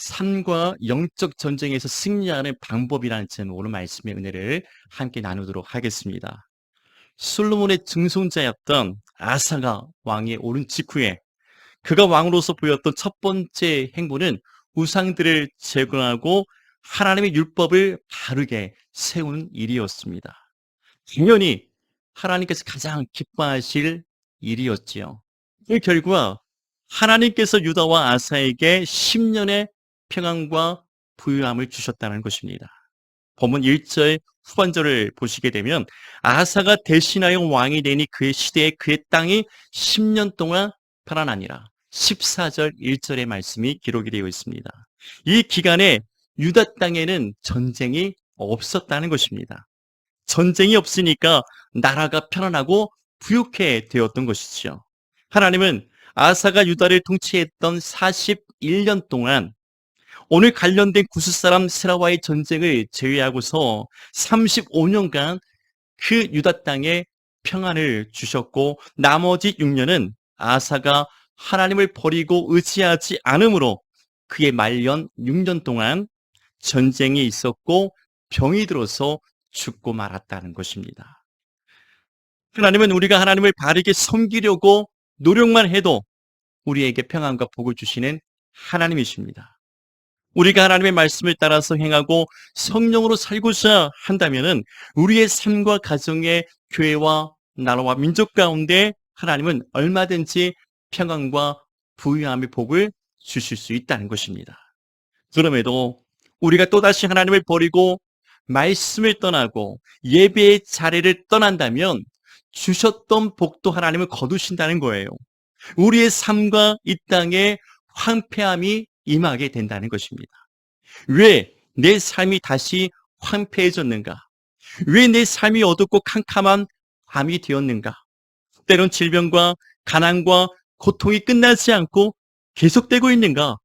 삶과 영적 전쟁에서 승리하는 방법이라는 제목으로 말씀의 은혜를 함께 나누도록 하겠습니다. 솔로몬의 증손자였던 아사가 왕에 오른 직후에 그가 왕으로서 보였던 첫 번째 행보는 우상들을 제거하고 하나님의 율법을 바르게 세우는 일이었습니다. 당연히 하나님께서 가장 기뻐하실 일이었지요. 그 결과 하나님께서 유다와 아사에게 10년의 평안과 부유함을 주셨다는 것입니다. 본문 1절 후반절을 보시게 되면 아사가 대신하여 왕이 되니 그의 시대에 그의 땅이 10년 동안 편안하니라. 14절 1절의 말씀이 기록이 되어 있습니다. 이 기간에 유다 땅에는 전쟁이 없었다는 것입니다. 전쟁이 없으니까 나라가 편안하고 부유해 되었던 것이죠. 하나님은 아사가 유다를 통치했던 41년 동안 오늘 관련된 구스 사람 세라와의 전쟁을 제외하고서 35년간 그 유다 땅에 평안을 주셨고 나머지 6년은 아사가 하나님을 버리고 의지하지 않으므로 그의 말년 6년 동안 전쟁이 있었고 병이 들어서 죽고 말았다는 것입니다. 하나님은 우리가 하나님을 바르게 섬기려고 노력만 해도 우리에게 평안과 복을 주시는 하나님이십니다. 우리가 하나님의 말씀을 따라서 행하고 성령으로 살고자 한다면 우리의 삶과 가정의 교회와 나라와 민족 가운데 하나님은 얼마든지 평안과 부유함의 복을 주실 수 있다는 것입니다. 그럼에도 우리가 또다시 하나님을 버리고 말씀을 떠나고 예배의 자리를 떠난다면 주셨던 복도 하나님을 거두신다는 거예요. 우리의 삶과 이 땅에 황폐함이 임하게 된다는 것입니다. 왜 내 삶이 다시 황폐해졌는가? 왜 내 삶이 어둡고 캄캄한 밤이 되었는가? 때론 질병과 가난과 고통이 끝나지 않고 계속되고 있는가?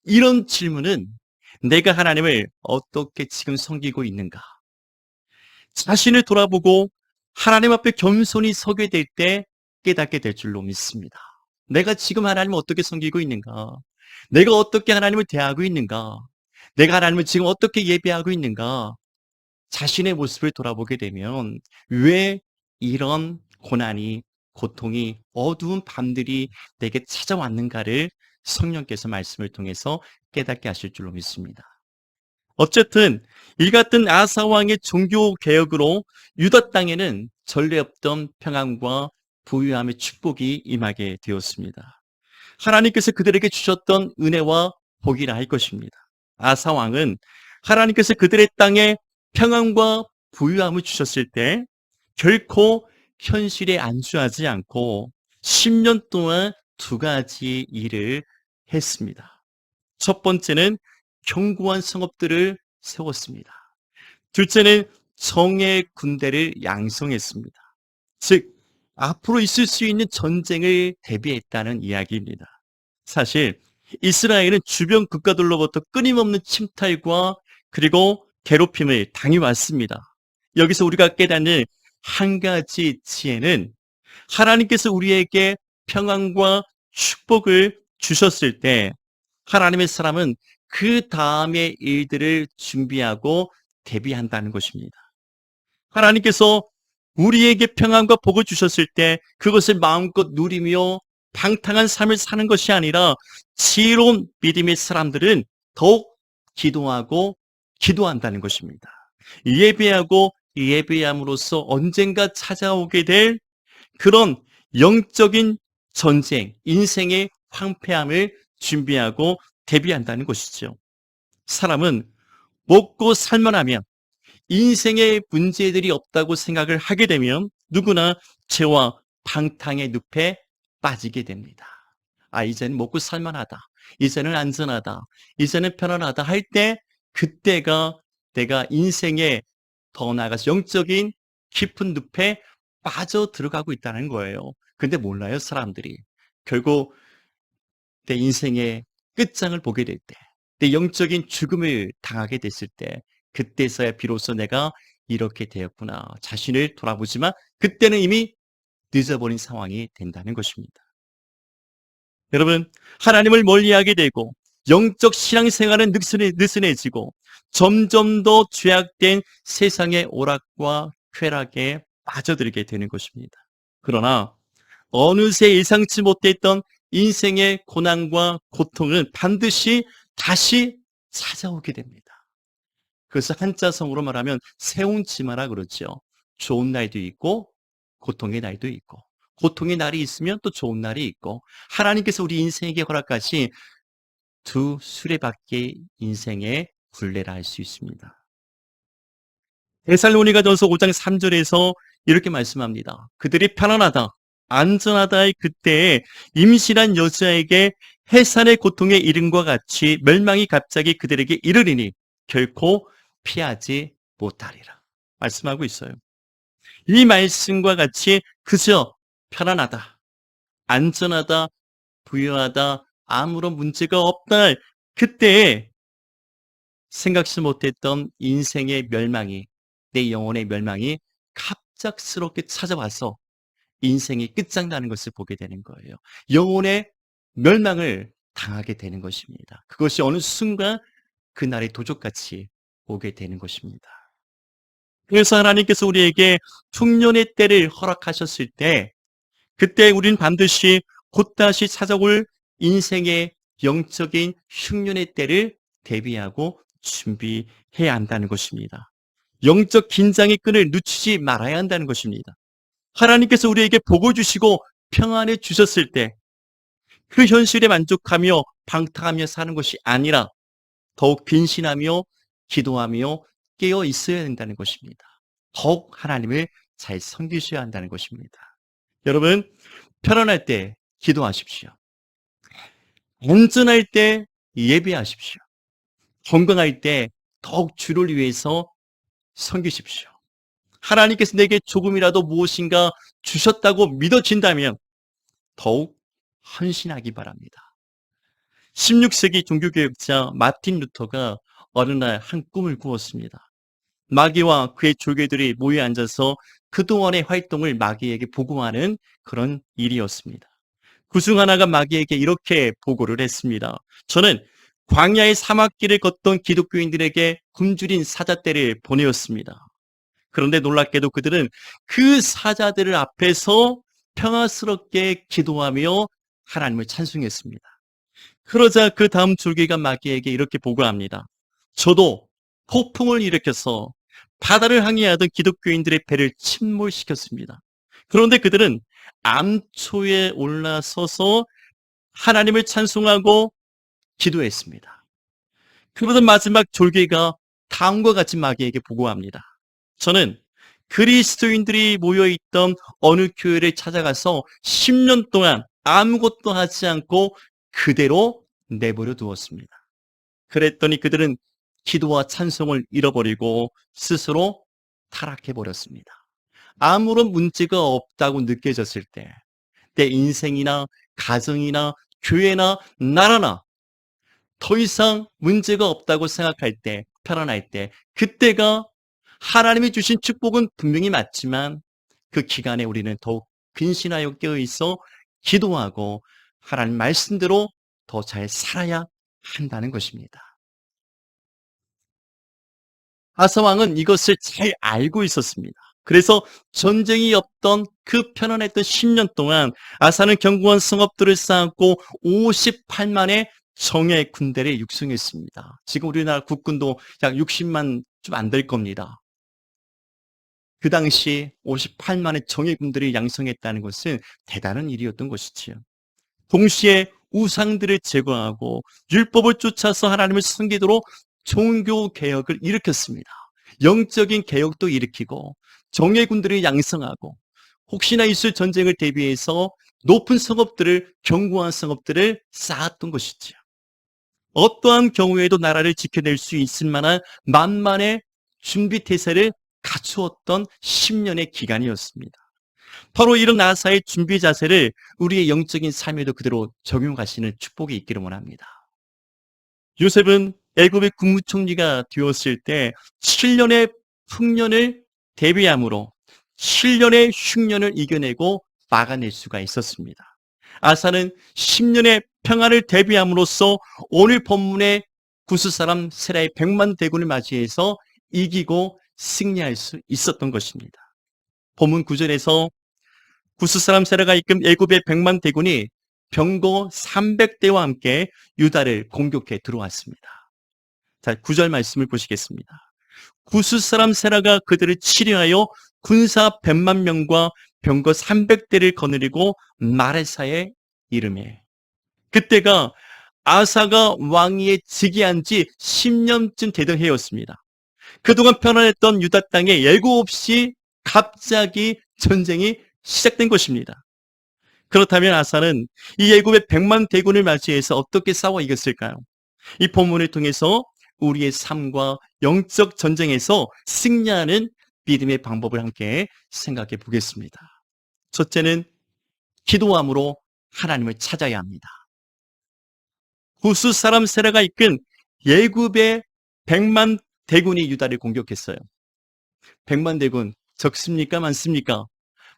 이런 질문은 내가 하나님을 어떻게 지금 섬기고 있는가? 자신을 돌아보고 하나님 앞에 겸손히 서게 될 때 깨닫게 될 줄로 믿습니다. 내가 지금 하나님을 어떻게 섬기고 있는가? 내가 어떻게 하나님을 대하고 있는가? 내가 하나님을 지금 어떻게 예배하고 있는가? 자신의 모습을 돌아보게 되면 왜 이런 고난이, 고통이, 어두운 밤들이 내게 찾아왔는가를 성령께서 말씀을 통해서 깨닫게 하실 줄로 믿습니다. 어쨌든 이 같은 아사 왕의 종교 개혁으로 유다 땅에는 전례 없던 평안과 부유함의 축복이 임하게 되었습니다. 하나님께서 그들에게 주셨던 은혜와 복이라 할 것입니다. 아사 왕은 하나님께서 그들의 땅에 평안과 부유함을 주셨을 때 결코 현실에 안주하지 않고 10년 동안 두 가지 일을 했습니다. 첫 번째는 견고한 성읍들을 세웠습니다. 둘째는 정의 군대를 양성했습니다. 즉, 앞으로 있을 수 있는 전쟁을 대비했다는 이야기입니다. 사실 이스라엘은 주변 국가들로부터 끊임없는 침탈과 그리고 괴롭힘을 당해왔습니다. 여기서 우리가 깨닫는 한 가지 지혜는 하나님께서 우리에게 평안과 축복을 주셨을 때 하나님의 사람은 그 다음의 일들을 준비하고 대비한다는 것입니다. 하나님께서 우리에게 평안과 복을 주셨을 때 그것을 마음껏 누리며 방탕한 삶을 사는 것이 아니라 지혜로운 믿음의 사람들은 더욱 기도하고 기도한다는 것입니다. 예배하고 예배함으로써 언젠가 찾아오게 될 그런 영적인 전쟁, 인생의 황폐함을 준비하고 대비한다는 것이죠. 사람은 먹고 살만하면 인생의 문제들이 없다고 생각을 하게 되면 누구나 죄와 방탕의 늪에 빠지게 됩니다. 이제는 먹고 살만하다. 이제는 안전하다. 이제는 편안하다 할 때 그때가 내가 인생에 더 나아가서 영적인 깊은 늪에 빠져 들어가고 있다는 거예요. 근데 몰라요, 사람들이. 결국 내 인생의 끝장을 보게 될 때, 내 영적인 죽음을 당하게 됐을 때, 그때서야 비로소 내가 이렇게 되었구나. 자신을 돌아보지만 그때는 이미 늦어버린 상황이 된다는 것입니다. 여러분, 하나님을 멀리하게 되고 영적 신앙생활은 느슨해지고 점점 더 죄악된 세상의 오락과 쾌락에 빠져들게 되는 것입니다. 그러나 어느새 예상치 못했던 인생의 고난과 고통은 반드시 다시 찾아오게 됩니다. 그래서 한자성어로 말하면 세운치마라 그러죠. 좋은 날도 있고 고통의 날도 있고, 고통의 날이 있으면 또 좋은 날이 있고, 하나님께서 우리 인생에게 허락하신 두 수레바퀴 인생의 굴레라 할 수 있습니다. 데살로니가전서 5장 3절에서 이렇게 말씀합니다. 그들이 편안하다, 안전하다의 그때에 임신한 여자에게 해산의 고통의 이름과 같이 멸망이 갑자기 그들에게 이르리니 결코 피하지 못하리라 말씀하고 있어요. 이 말씀과 같이 그저 편안하다, 안전하다, 부유하다, 아무런 문제가 없다, 그때에 생각지 못했던 인생의 멸망이, 내 영혼의 멸망이 갑작스럽게 찾아와서 인생이 끝장나는 것을 보게 되는 거예요. 영혼의 멸망을 당하게 되는 것입니다. 그것이 어느 순간 그날의 도적같이 오게 되는 것입니다. 그래서 하나님께서 우리에게 흉년의 때를 허락하셨을 때, 그때 우리는 반드시 곧다시 찾아올 인생의 영적인 흉년의 때를 대비하고 준비해야 한다는 것입니다. 영적 긴장의 끈을 늦추지 말아야 한다는 것입니다. 하나님께서 우리에게 복을 주시고 평안을 주셨을 때 그 현실에 만족하며 방탕하며 사는 것이 아니라 더욱 빈신하며 기도하며 깨어 있어야 된다는 것입니다. 더욱 하나님을 잘 섬기셔야 한다는 것입니다. 여러분, 편안할 때 기도하십시오. 안전할 때 예배하십시오. 건강할 때 더욱 주를 위해서 섬기십시오. 하나님께서 내게 조금이라도 무엇인가 주셨다고 믿어진다면 더욱 헌신하기 바랍니다. 16세기 종교개혁자 마틴 루터가 어느 날 한 꿈을 꾸었습니다. 마귀와 그의 조교들이 모여 앉아서 그동안의 활동을 마귀에게 보고하는 그런 일이었습니다. 그중 하나가 마귀에게 이렇게 보고를 했습니다. 저는 광야의 사막길을 걷던 기독교인들에게 굶주린 사자떼를 보내었습니다. 그런데 놀랍게도 그들은 그 사자들 앞에서 평화스럽게 기도하며 하나님을 찬송했습니다. 그러자 그 다음 줄기가 마귀에게 이렇게 보고합니다. 저도 폭풍을 일으켜서 바다를 항해하던 기독교인들의 배를 침몰시켰습니다. 그런데 그들은 암초에 올라서서 하나님을 찬송하고 기도했습니다. 그러던 마지막 졸개가 다음과 같이 마귀에게 보고합니다. 저는 그리스도인들이 모여있던 어느 교회를 찾아가서 10년 동안 아무것도 하지 않고 그대로 내버려 두었습니다. 그랬더니 그들은 기도와 찬송을 잃어버리고 스스로 타락해버렸습니다. 아무런 문제가 없다고 느껴졌을 때, 내 인생이나 가정이나 교회나 나라나 더 이상 문제가 없다고 생각할 때, 편안할 때, 그때가 하나님이 주신 축복은 분명히 맞지만 그 기간에 우리는 더욱 근신하여 깨어있어 기도하고 하나님 말씀대로 더 잘 살아야 한다는 것입니다. 아사 왕은 이것을 잘 알고 있었습니다. 그래서 전쟁이 없던 그 편안했던 10년 동안 아사는 견고한 성읍들을 쌓았고 58만의 정예 군대를 육성했습니다. 지금 우리나라 국군도 약 60만 좀 안 될 겁니다. 그 당시 58만의 정예군들이 양성했다는 것은 대단한 일이었던 것이지요. 동시에 우상들을 제거하고 율법을 쫓아서 하나님을 섬기도록 종교 개혁을 일으켰습니다. 영적인 개혁도 일으키고 정예군들을 양성하고 혹시나 있을 전쟁을 대비해서 높은 성읍들을, 견고한 성읍들을 쌓았던 것이지요. 어떠한 경우에도 나라를 지켜낼 수 있을 만한 만만의 준비 태세를 갖추었던 10년의 기간이었습니다. 바로 이런 아사의 준비 자세를 우리의 영적인 삶에도 그대로 적용하시는 축복이 있기를 원합니다. 요셉은 애굽의 국무총리가 되었을 때 7년의 풍년을 대비함으로 7년의 흉년을 이겨내고 막아낼 수가 있었습니다. 아사는 10년의 평안을 대비함으로써 오늘 본문의 구스 사람 세라의 100만 대군을 맞이해서 이기고 승리할 수 있었던 것입니다. 본문 9절에서 구스 사람 세라가 이끈 애굽의 100만 대군이 병거 300대와 함께 유다를 공격해 들어왔습니다. 자, 9절 말씀을 보시겠습니다. 구스 사람 세라가 그들을 치료하여 군사 100만 명과 병거 300대를 거느리고 마레사에 이르매. 그때가 아사가 왕위에 즉위한 지 10년쯤 되던 해였습니다. 그동안 편안했던 유다 땅에 예고 없이 갑자기 전쟁이 시작된 것입니다. 그렇다면 아사는 이 애굽의 100만 대군을 맞이해서 어떻게 싸워 이겼을까요? 이 본문을 통해서 우리의 삶과 영적 전쟁에서 승리하는 믿음의 방법을 함께 생각해 보겠습니다. 첫째는 기도함으로 하나님을 찾아야 합니다. 구스 사람 세라가 이끈 예굽의 100만 대군이 유다를 공격했어요. 100만 대군 적습니까? 많습니까?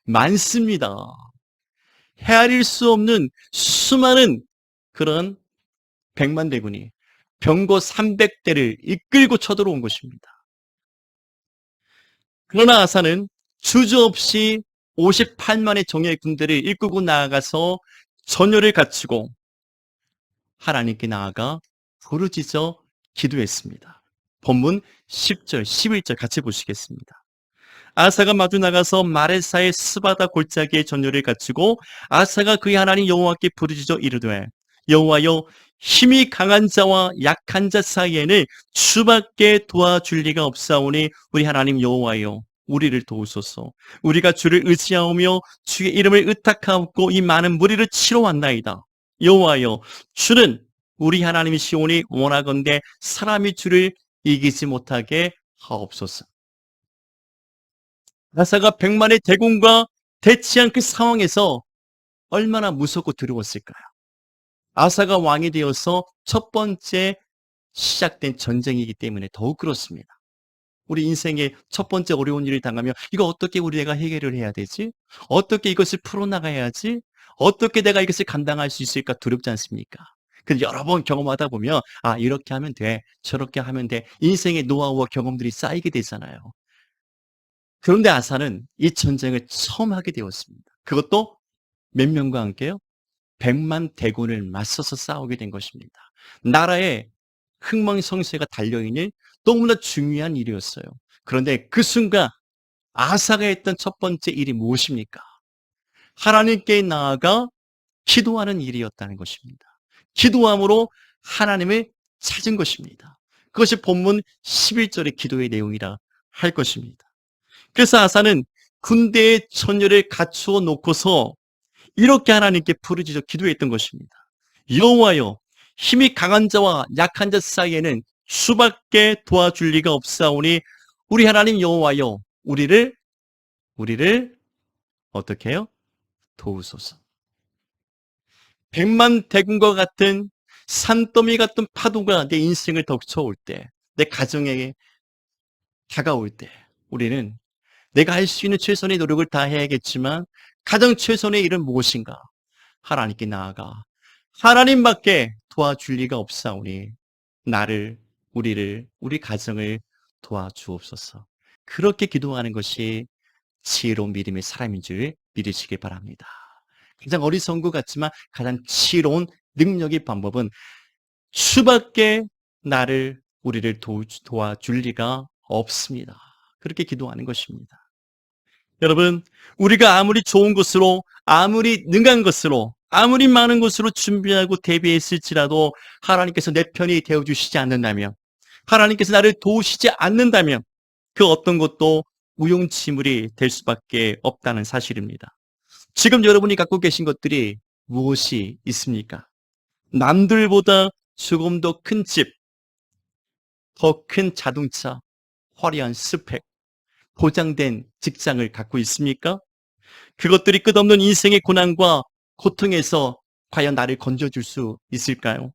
많습니다. 헤아릴 수 없는 수많은 그런 100만 대군이 병거 300대를 이끌고 쳐들어온 것입니다. 그러나 아사는 주저없이 58만의 정예의 군대를 이끌고 나아가서 전열을 갖추고 하나님께 나아가 부르짖어 기도했습니다. 본문 10절, 11절 같이 보시겠습니다. 아사가 마주 나가서 마레사의 스바다 골짜기에 전열을 갖추고 아사가 그의 하나님 여호와께 부르짖어 이르되 여호와여 힘이 강한 자와 약한 자 사이에는 주밖에 도와줄 리가 없사오니 우리 하나님 여호와여 우리를 도우소서. 우리가 주를 의지하오며 주의 이름을 의탁하옵고 이 많은 무리를 치러 왔나이다. 여호와여 주는 우리 하나님이시오니 원하건대 사람이 주를 이기지 못하게 하옵소서. 아사가 100만의 대군과 대치한 그 상황에서 얼마나 무섭고 두려웠을까요? 아사가 왕이 되어서 첫 번째 시작된 전쟁이기 때문에 더욱 그렇습니다. 우리 인생의 첫 번째 어려운 일을 당하면 이거 어떻게 우리 내가 해결을 해야 되지? 어떻게 이것을 풀어나가야지? 어떻게 내가 이것을 감당할 수 있을까 두렵지 않습니까? 근데 여러 번 경험하다 보면 아 이렇게 하면 돼, 저렇게 하면 돼. 인생의 노하우와 경험들이 쌓이게 되잖아요. 그런데 아사는 이 전쟁을 처음 하게 되었습니다. 그것도 몇 명과 함께요? 100만 대군을 맞서서 싸우게 된 것입니다. 나라의 흥망성쇠가 달려있는 너무나 중요한 일이었어요. 그런데 그 순간 아사가 했던 첫 번째 일이 무엇입니까? 하나님께 나아가 기도하는 일이었다는 것입니다. 기도함으로 하나님을 찾은 것입니다. 그것이 본문 11절의 기도의 내용이라 할 것입니다. 그래서 아사는 군대의 전열을 갖추어 놓고서 이렇게 하나님께 부르짖어 기도했던 것입니다. 여호와여 힘이 강한 자와 약한 자 사이에는 주밖에 도와줄 리가 없사오니 우리 하나님 여호와여 우리를 어떻게 해요? 도우소서. 100만 대군과 같은 산더미 같은 파도가 내 인생을 덮쳐올 때, 내 가정에 다가올 때 우리는 내가 할 수 있는 최선의 노력을 다해야겠지만 가장 최선의 일은 무엇인가? 하나님께 나아가 하나님밖에 도와줄 리가 없사오니 나를, 우리를, 우리 가정을 도와주옵소서. 그렇게 기도하는 것이 지혜로운 믿음의 사람인 줄 믿으시기 바랍니다. 가장 어리석은 것 같지만 가장 지혜로운 능력의 방법은 주밖에 나를, 우리를 도와줄 리가 없습니다. 그렇게 기도하는 것입니다. 여러분, 우리가 아무리 좋은 것으로, 아무리 능한 것으로, 아무리 많은 것으로 준비하고 대비했을지라도 하나님께서 내 편이 되어주시지 않는다면, 하나님께서 나를 도우시지 않는다면 그 어떤 것도 무용지물이 될 수밖에 없다는 사실입니다. 지금 여러분이 갖고 계신 것들이 무엇이 있습니까? 남들보다 조금 더 큰 집, 더 큰 자동차, 화려한 스펙, 보장된 직장을 갖고 있습니까? 그것들이 끝없는 인생의 고난과 고통에서 과연 나를 건져줄 수 있을까요?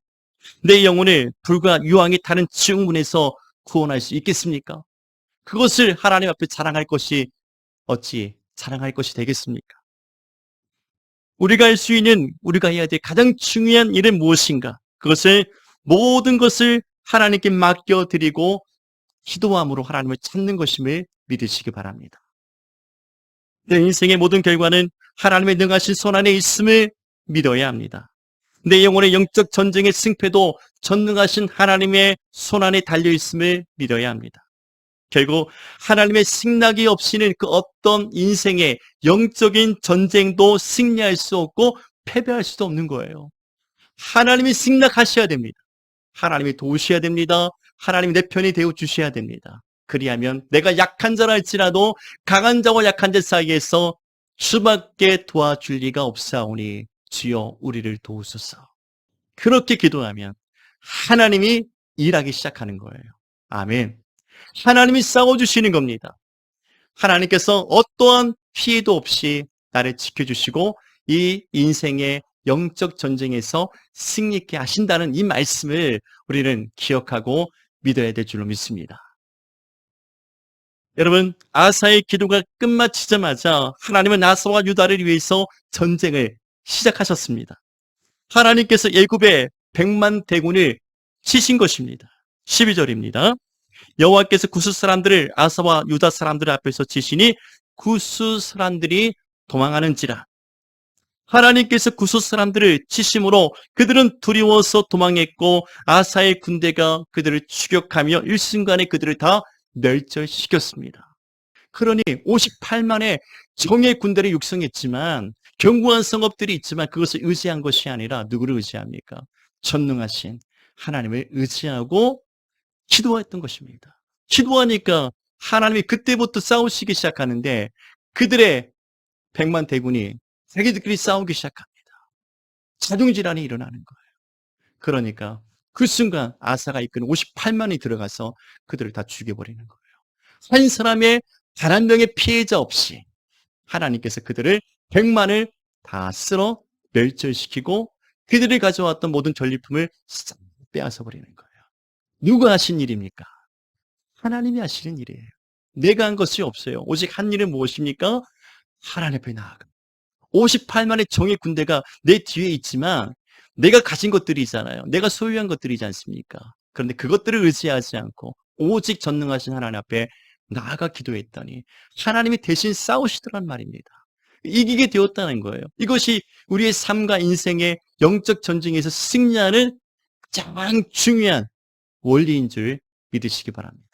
내 영혼을 불과 유황이 타는 지옥문에서 구원할 수 있겠습니까? 그것을 하나님 앞에 자랑할 것이 어찌 자랑할 것이 되겠습니까? 우리가 할 수 있는, 우리가 해야 될 가장 중요한 일은 무엇인가? 그것을, 모든 것을 하나님께 맡겨드리고 기도함으로 하나님을 찾는 것임을 믿으시기 바랍니다. 내 인생의 모든 결과는 하나님의 능하신 손 안에 있음을 믿어야 합니다. 내 영혼의 영적 전쟁의 승패도 전능하신 하나님의 손 안에 달려있음을 믿어야 합니다. 결국 하나님의 승낙이 없이는 그 어떤 인생의 영적인 전쟁도 승리할 수 없고 패배할 수도 없는 거예요. 하나님이 승낙하셔야 됩니다. 하나님이 도우셔야 됩니다. 하나님이 내 편이 되어 주셔야 됩니다. 그리하면 내가 약한 자라 할지라도 강한 자와 약한 자 사이에서 주밖에 도와줄 리가 없사오니 주여 우리를 도우소서. 그렇게 기도하면 하나님이 일하기 시작하는 거예요. 아멘. 하나님이 싸워주시는 겁니다. 하나님께서 어떠한 피해도 없이 나를 지켜주시고 이 인생의 영적 전쟁에서 승리케 하신다는 이 말씀을 우리는 기억하고 믿어야 될 줄로 믿습니다. 여러분, 아사의 기도가 끝마치자마자 하나님은 아사와 유다를 위해서 전쟁을 시작하셨습니다. 하나님께서 애굽의 100만 대군을 치신 것입니다. 12절입니다. 여호와께서 구스 사람들을 아사와 유다 사람들 앞에서 치시니 구스 사람들이 도망하는지라. 하나님께서 구스 사람들을 치심으로 그들은 두려워서 도망했고 아사의 군대가 그들을 추격하며 일순간에 그들을 다 멸절시켰습니다. 그러니 58만의 정예 군대를 육성했지만 견고한 성읍들이 있지만 그것을 의지한 것이 아니라 누구를 의지합니까? 전능하신 하나님을 의지하고 기도했던 것입니다. 기도하니까 하나님이 그때부터 싸우시기 시작하는데 그들의 100만 대군이 자기들끼리 싸우기 시작합니다. 자중질환이 일어나는 거예요. 그러니까 그 순간 아사가 이끄는 58만이 들어가서 그들을 다 죽여버리는 거예요. 한 사람의 단 한 명의 피해자 없이 하나님께서 그들을 100만을 다 쓸어 멸절시키고 그들이 가져왔던 모든 전리품을 싹 빼앗아 버리는 거예요. 누가 하신 일입니까? 하나님이 하시는 일이에요. 내가 한 것이 없어요. 오직 한 일은 무엇입니까? 하나님 앞에 나아가. 58만의 정예 군대가 내 뒤에 있지만 내가 가진 것들이 있잖아요. 내가 소유한 것들이지 않습니까? 그런데 그것들을 의지하지 않고 오직 전능하신 하나님 앞에 나아가 기도했더니 하나님이 대신 싸우시더란 말입니다. 이기게 되었다는 거예요. 이것이 우리의 삶과 인생의 영적 전쟁에서 승리하는 가장 중요한 원리인 줄 믿으시기 바랍니다.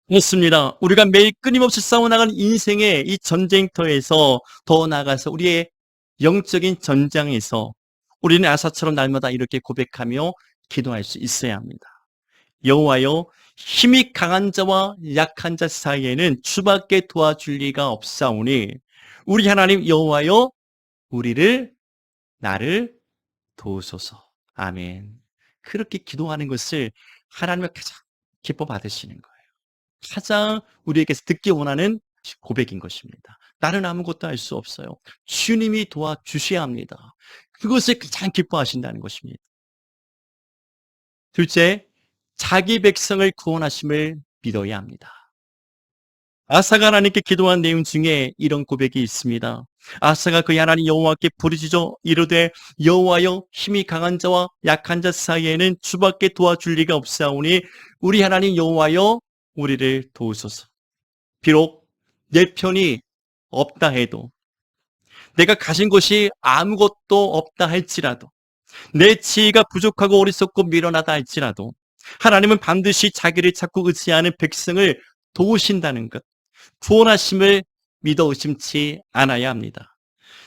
그렇습니다. 우리가 매일 끊임없이 싸워나가는 인생의 이 전쟁터에서 더 나아가서 우리의 영적인 전장에서 우리는 아사처럼 날마다 이렇게 고백하며 기도할 수 있어야 합니다. 여호와여, 힘이 강한 자와 약한 자 사이에는 주밖에 도와줄 리가 없사오니 우리 하나님 여호와여, 나를 도우소서. 아멘. 그렇게 기도하는 것을 하나님을 가장 기뻐 받으시는 거예요. 가장 우리에게서 듣기 원하는 고백인 것입니다. 나는 아무것도 할 수 없어요. 주님이 도와주셔야 합니다. 그것을 가장 기뻐하신다는 것입니다. 둘째, 자기 백성을 구원하심을 믿어야 합니다. 아사가 하나님께 기도한 내용 중에 이런 고백이 있습니다. 아사가 그의 하나님 여호와께 부르짖어 이르되 여호와여, 힘이 강한 자와 약한 자 사이에는 주밖에 도와줄 리가 없사오니 우리 하나님 여호와여, 우리를 도우소서. 비록 내 편이 없다 해도, 내가 가진 것이 아무것도 없다 할지라도, 내 지혜가 부족하고 어리석고 미련하다 할지라도 하나님은 반드시 자기를 찾고 의지하는 백성을 도우신다는 것, 구원하심을 믿어 의심치 않아야 합니다.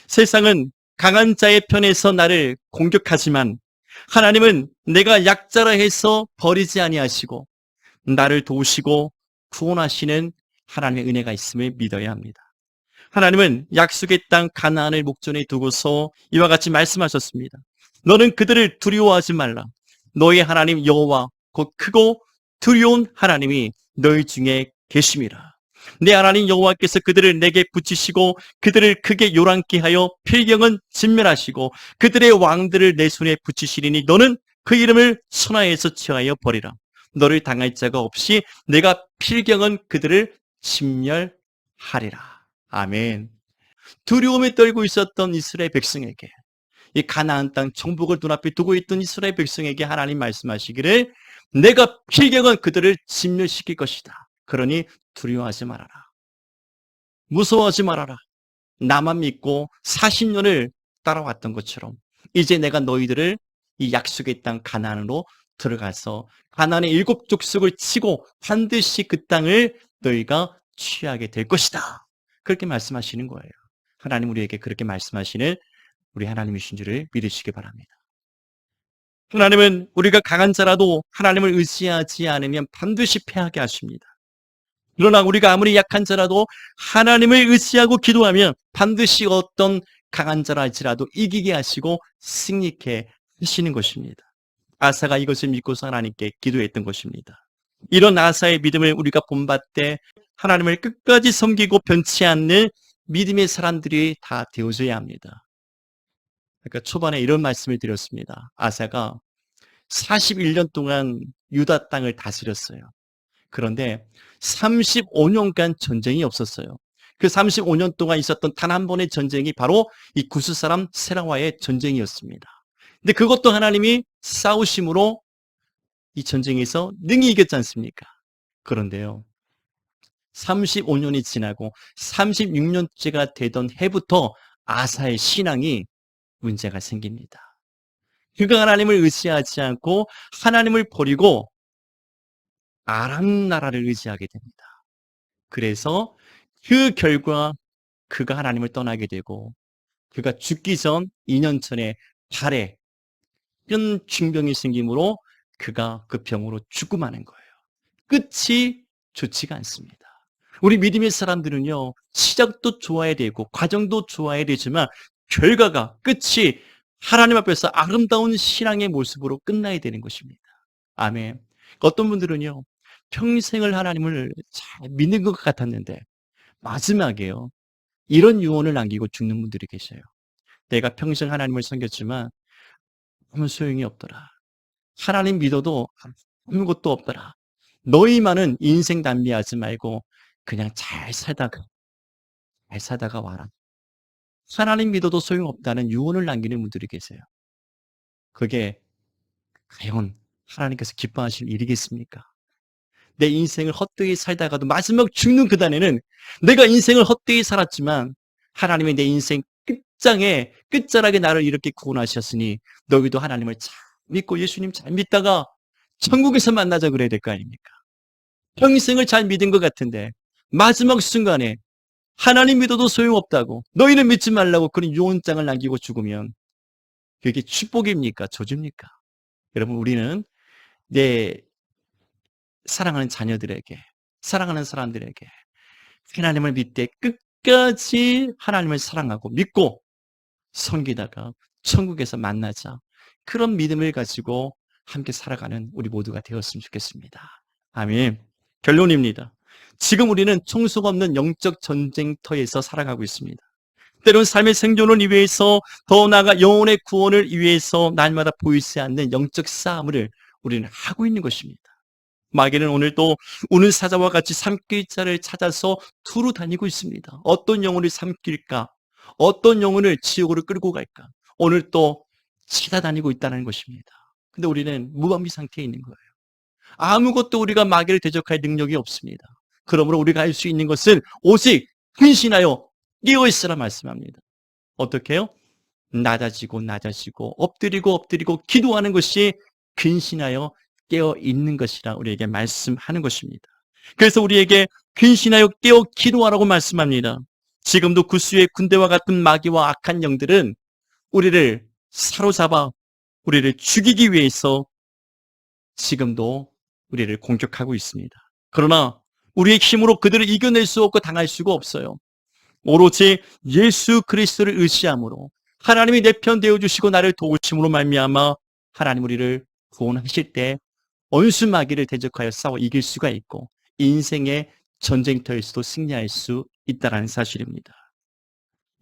세상은 강한 자의 편에서 나를 공격하지만 하나님은 내가 약자라 해서 버리지 아니하시고 나를 도우시고 구원하시는 하나님의 은혜가 있음을 믿어야 합니다. 하나님은 약속의 땅 가나안을 목전에 두고서 이와 같이 말씀하셨습니다. 너는 그들을 두려워하지 말라. 너의 하나님 여호와 곧 크고 두려운 하나님이 너희 중에 계심이라. 내 하나님 여호와께서 그들을 내게 붙이시고 그들을 크게 요란케 하여 필경은 진멸하시고 그들의 왕들을 내 손에 붙이시리니 너는 그 이름을 천하에서 취하여 버리라. 너를 당할 자가 없이 내가 필경은 그들을 진멸하리라. 아멘. 두려움에 떨고 있었던 이스라엘 백성에게, 이 가나안 땅 정복을 눈앞에 두고 있던 이스라엘 백성에게 하나님 말씀하시기를 내가 필경은 그들을 진멸시킬 것이다. 그러니 두려워하지 말아라. 무서워하지 말아라. 나만 믿고 40년을 따라왔던 것처럼 이제 내가 너희들을 이 약속의 땅 가나안으로 들어가서 가나안의 7 족속을 치고 반드시 그 땅을 너희가 취하게 될 것이다. 그렇게 말씀하시는 거예요. 하나님 우리에게 그렇게 말씀하시는 우리 하나님이신 줄을 믿으시기 바랍니다. 하나님은 우리가 강한 자라도 하나님을 의지하지 않으면 반드시 패하게 하십니다. 그러나 우리가 아무리 약한 자라도 하나님을 의지하고 기도하면 반드시 어떤 강한 자라 할지라도 이기게 하시고 승리케 하시는 것입니다. 아사가 이것을 믿고서 하나님께 기도했던 것입니다. 이런 아사의 믿음을 우리가 본받되 하나님을 끝까지 섬기고 변치 않는 믿음의 사람들이 다 되어져야 합니다. 그러니까 초반에 이런 말씀을 드렸습니다. 아사가 41년 동안 유다 땅을 다스렸어요. 그런데 35년간 전쟁이 없었어요. 그 35년 동안 있었던 단 한 번의 전쟁이 바로 이 구스 사람 세라와의 전쟁이었습니다. 근데 그것도 하나님이 싸우심으로 이 전쟁에서 능히 이겼지 않습니까? 그런데요, 35년이 지나고 36년째가 되던 해부터 아사의 신앙이 문제가 생깁니다. 그가 하나님을 의지하지 않고 하나님을 버리고 아람 나라를 의지하게 됩니다. 그래서 그 결과 그가 하나님을 떠나게 되고 그가 죽기 전 2년 전에 발에 큰 중병이 생기므로 그가 그 병으로 죽고 마는 거예요. 끝이 좋지가 않습니다. 우리 믿음의 사람들은요, 시작도 좋아야 되고 과정도 좋아야 되지만 결과가 끝이 하나님 앞에서 아름다운 신앙의 모습으로 끝나야 되는 것입니다. 아멘. 어떤 분들은요, 평생을 하나님을 잘 믿는 것 같았는데 마지막에요, 이런 유언을 남기고 죽는 분들이 계셔요. 내가 평생 하나님을 섬겼지만 아무 소용이 없더라. 하나님 믿어도 아무것도 없더라. 너희만은 인생 낭비하지 말고 그냥 잘 살다가 와라. 하나님 믿어도 소용없다는 유언을 남기는 분들이 계세요. 그게 과연 하나님께서 기뻐하실 일이겠습니까? 내 인생을 헛되이 살다가도 마지막 죽는 그 단에는 내가 인생을 헛되이 살았지만 하나님이 내 인생 끝자락에 나를 이렇게 구원하셨으니 너희도 하나님을 잘 믿고 예수님 잘 믿다가 천국에서 만나자 그래야 될 거 아닙니까? 평생을 잘 믿은 것 같은데 마지막 순간에 하나님 믿어도 소용없다고 너희는 믿지 말라고 그런 유언장을 남기고 죽으면 그게 축복입니까? 저주입니까? 여러분, 우리는 내 사랑하는 자녀들에게, 사랑하는 사람들에게 하나님을 믿되 끝까지 하나님을 사랑하고 믿고 섬기다가 천국에서 만나자, 그런 믿음을 가지고 함께 살아가는 우리 모두가 되었으면 좋겠습니다. 아멘. 결론입니다. 지금 우리는 총수가 없는 영적 전쟁터에서 살아가고 있습니다. 때론 삶의 생존을 위해서, 더 나아가 영혼의 구원을 위해서 날마다 보이지 않는 영적 싸움을 우리는 하고 있는 것입니다. 마귀는 오늘도 우는 사자와 같이 삼킬 자를 찾아서 두루 다니고 있습니다. 어떤 영혼을 삼킬까? 어떤 영혼을 지옥으로 끌고 갈까? 오늘 또 찾아다니고 있다는 것입니다. 근데 우리는 무방비 상태에 있는 거예요. 아무것도 우리가 마귀를 대적할 능력이 없습니다. 그러므로 우리가 할 수 있는 것은 오직 근신하여 깨어있으라 말씀합니다. 어떻게 해요? 낮아지고 엎드리고 기도하는 것이 근신하여 깨어 있는 것이라 우리에게 말씀하는 것입니다. 그래서 우리에게 근신하여 깨어 기도하라고 말씀합니다. 지금도 구스의 군대와 같은 마귀와 악한 영들은 우리를 사로잡아 우리를 죽이기 위해서 지금도 우리를 공격하고 있습니다. 그러나 우리의 힘으로 그들을 이겨낼 수 없고 당할 수가 없어요. 오로지 예수 그리스도를 의지함으로, 하나님이 내 편 되어 주시고 나를 도우심으로 말미암아 하나님 우리를 구원하실 때 원수 마귀를 대적하여 싸워 이길 수가 있고 인생의 전쟁터에서도 승리할 수 있다는 사실입니다.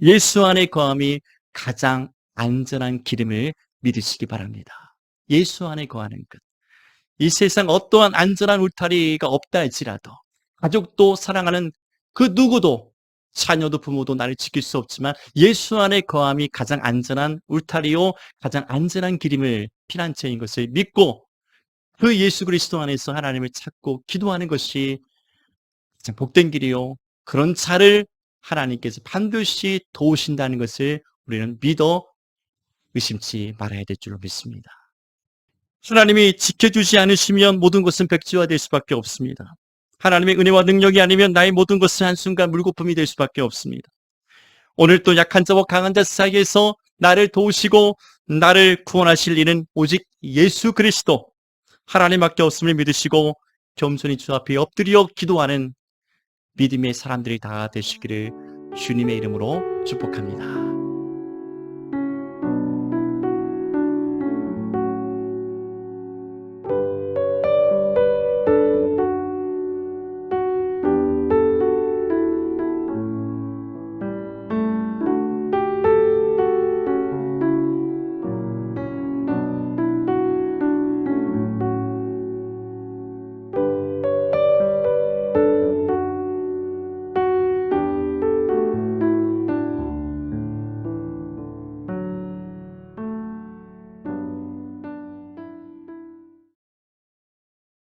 예수 안에 거함이 가장 안전한 길임을 믿으시기 바랍니다. 예수 안에 거하는 것. 이 세상 어떠한 안전한 울타리가 없다 할지라도, 가족도 사랑하는 그 누구도 자녀도 부모도 나를 지킬 수 없지만 예수 안에 거함이 가장 안전한 울타리요, 가장 안전한 길임을 피난처인 것을 믿고 그 예수 그리스도 안에서 하나님을 찾고 기도하는 것이 가장 복된 길이요. 그런 자를 하나님께서 반드시 도우신다는 것을 우리는 믿어 의심치 말아야 될 줄로 믿습니다. 하나님이 지켜주지 않으시면 모든 것은 백지화될 수밖에 없습니다. 하나님의 은혜와 능력이 아니면 나의 모든 것은 한순간 물거품이 될 수밖에 없습니다. 오늘 또 약한 자와 강한 자 사이에서 나를 도우시고 나를 구원하실 이는 오직 예수 그리스도 하나님밖에 없음을 믿으시고 겸손히 주 앞에 엎드려 기도하는 믿음의 사람들이 다 되시기를 주님의 이름으로 축복합니다.